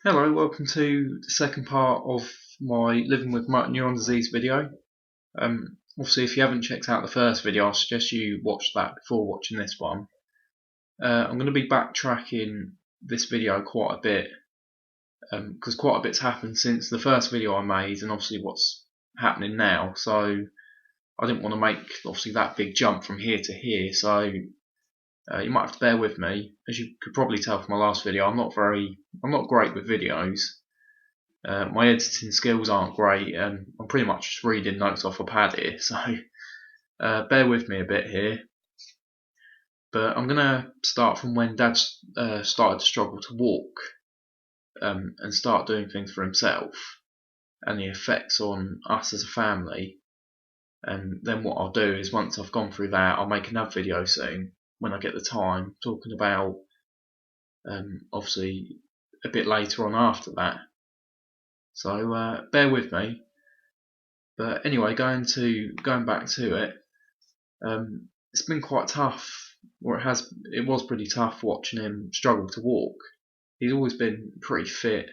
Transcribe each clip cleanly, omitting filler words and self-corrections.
Hello, welcome to the second part of my living with motor neuron disease video. Obviously, if you haven't checked out the first video, I suggest you watch that before watching this one. I'm going to be backtracking this video quite a bit because quite a bit's happened since the first video I made and obviously what's happening now. So I didn't want to make obviously that big jump from here to here. So you might have to bear with me. As you could probably tell from my last video, I'm not great with videos. My editing skills aren't great, and I'm pretty much just reading notes off a pad here, so bear with me a bit here. But I'm going to start from when Dad started to struggle to walk and start doing things for himself, and the effects on us as a family. And then what I'll do is, once I've gone through that, I'll make another video soon when I get the time, talking about obviously a bit later on after that. So bear with me. But anyway, going back to it, it's been quite tough, or it was pretty tough watching him struggle to walk. He's always been pretty fit,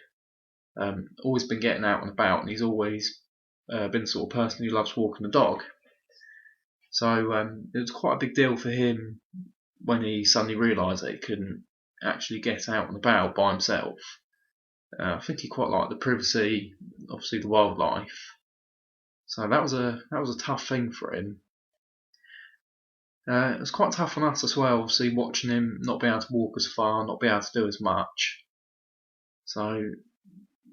always been getting out and about, and he's always been the sort of person who loves walking the dog. So it was quite a big deal for him when he suddenly realised that he couldn't actually get out and about by himself. I think he quite liked the privacy, obviously the wildlife. So that was a tough thing for him. It was quite tough on us as well, obviously watching him not be able to walk as far, not be able to do as much. So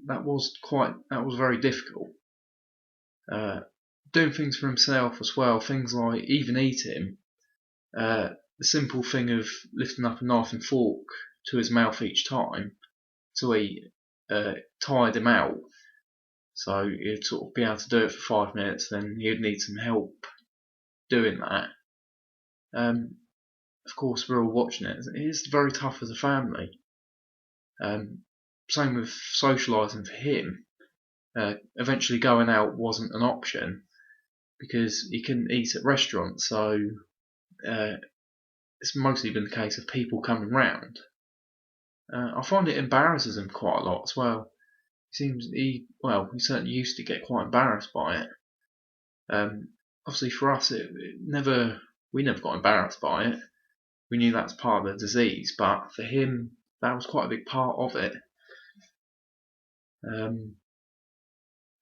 that was very difficult. Doing things for himself as well, things like even eating. The simple thing of lifting up a knife and fork to his mouth each time to eat tired him out. So he'd sort of be able to do it for 5 minutes, then he'd need some help doing that. Of course, we're all watching it. It is very tough as a family. Same with socialising for him. Eventually, going out wasn't an option because he couldn't eat at restaurants. So it's mostly been the case of people coming round. I find it embarrasses him quite a lot as well. He certainly used to get quite embarrassed by it. Obviously, for us, we never got embarrassed by it. We knew that's part of the disease, but for him, that was quite a big part of it. I'm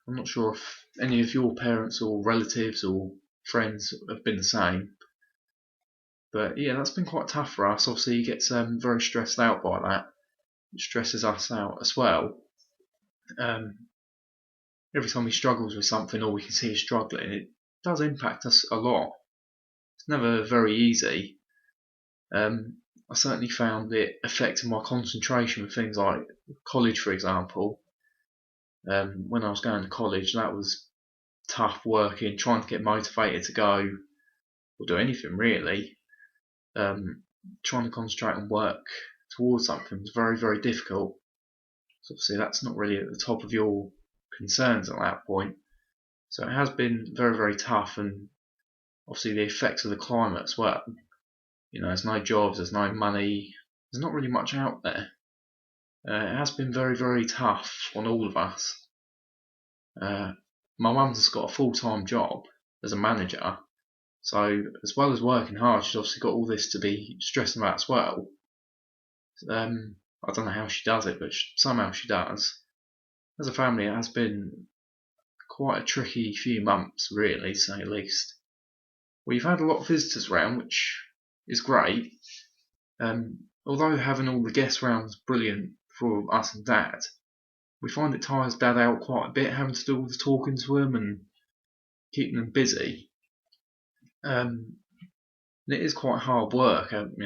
not sure if any of your parents or relatives or friends have been the same, but yeah, that's been quite tough for us. Obviously, he gets very stressed out by that. It stresses us out as well. Every time he struggles with something, or we can see he's struggling, it does impact us a lot. It's never very easy. I certainly found it affecting my concentration with things like college, for example. When I was going to college, that was tough working, trying to get motivated to go or do anything really. Trying to concentrate and work towards something was very, very difficult. So obviously that's not really at the top of your concerns at that point. So it has been very, very tough, and obviously the effects of the climate as well. There's no jobs, there's no money, there's not really much out there. It has been very, very tough on all of us. My mum's just got a full-time job as a manager, so as well as working hard, she's obviously got all this to be stressing about as well. I don't know how she does it, but somehow she does. As a family, it has been quite a tricky few months, really, to say the least. We've had a lot of visitors around, which is great. Although having all the guests around is brilliant for us and Dad, we find it tires Dad out quite a bit, having to do all the talking to them and keeping them busy. And it is quite hard work, having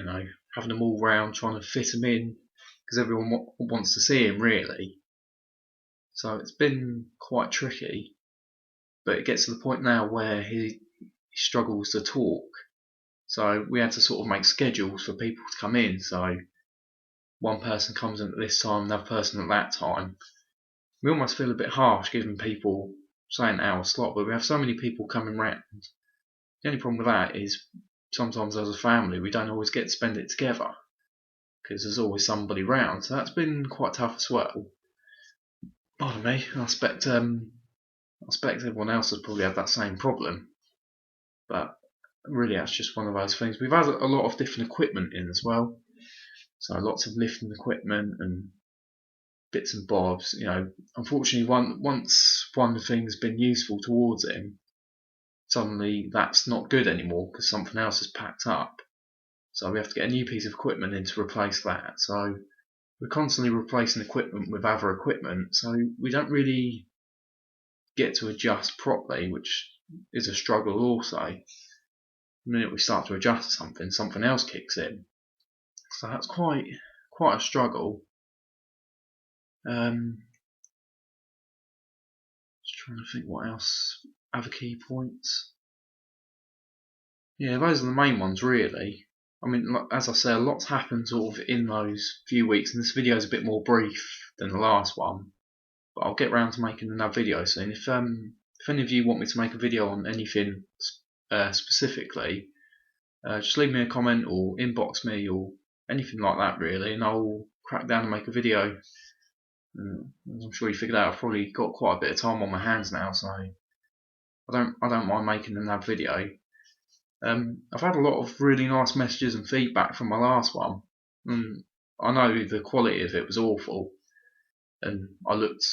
them all round, trying to fit them in, because everyone wants to see him, really. So it's been quite tricky, but it gets to the point now where he struggles to talk. So we had to sort of make schedules for people to come in. So one person comes in at this time, another person at that time. We almost feel a bit harsh giving people, say, an hour slot, but we have so many people coming round. The only problem with that is sometimes as a family we don't always get to spend it together because there's always somebody round. So that's been quite tough as well. pardon me, I expect everyone else has probably had that same problem, but really that's just one of those things. We've had a lot of different equipment in as well, so lots of lifting equipment and bits and bobs. Unfortunately, once one thing's been useful towards him, suddenly that's not good anymore because something else is packed up. So we have to get a new piece of equipment in to replace that. So we're constantly replacing equipment with other equipment, so we don't really get to adjust properly, which is a struggle also. The minute we start to adjust to something else kicks in. So that's quite a struggle. Just trying to think what else. Other key points. Yeah, those are the main ones really. I mean, as I say, a lot's happened sort of in those few weeks, and this video is a bit more brief than the last one. But I'll get round to making another video soon. If any of you want me to make a video on anything specifically, just leave me a comment or inbox me or anything like that really, and I'll crack down and make a video. As I'm sure you figured out, I've probably got quite a bit of time on my hands now, so I don't mind making another video. I've had a lot of really nice messages and feedback from my last one, and I know the quality of it was awful, and I looked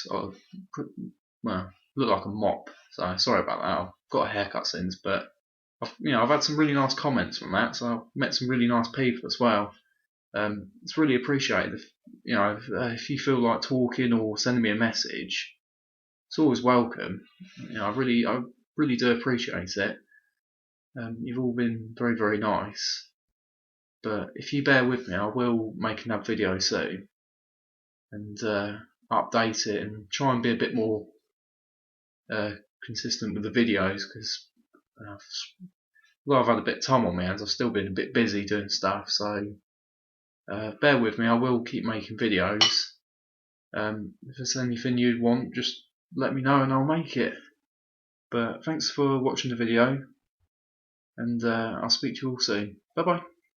like a mop. So sorry about that. I've got a haircut since, but I've had some really nice comments from that. So I've met some really nice people as well. It's really appreciated. If you feel like talking or sending me a message, it's always welcome. I really do appreciate it. You've all been very, very nice. But if you bear with me, I will make another video soon and update it and try and be a bit more consistent with the videos, because although I've had a bit of time on my hands, I've still been a bit busy doing stuff. So bear with me. I will keep making videos. If there's anything you'd want, just let me know and I'll make it. But thanks for watching the video, and I'll speak to you all soon. Bye bye.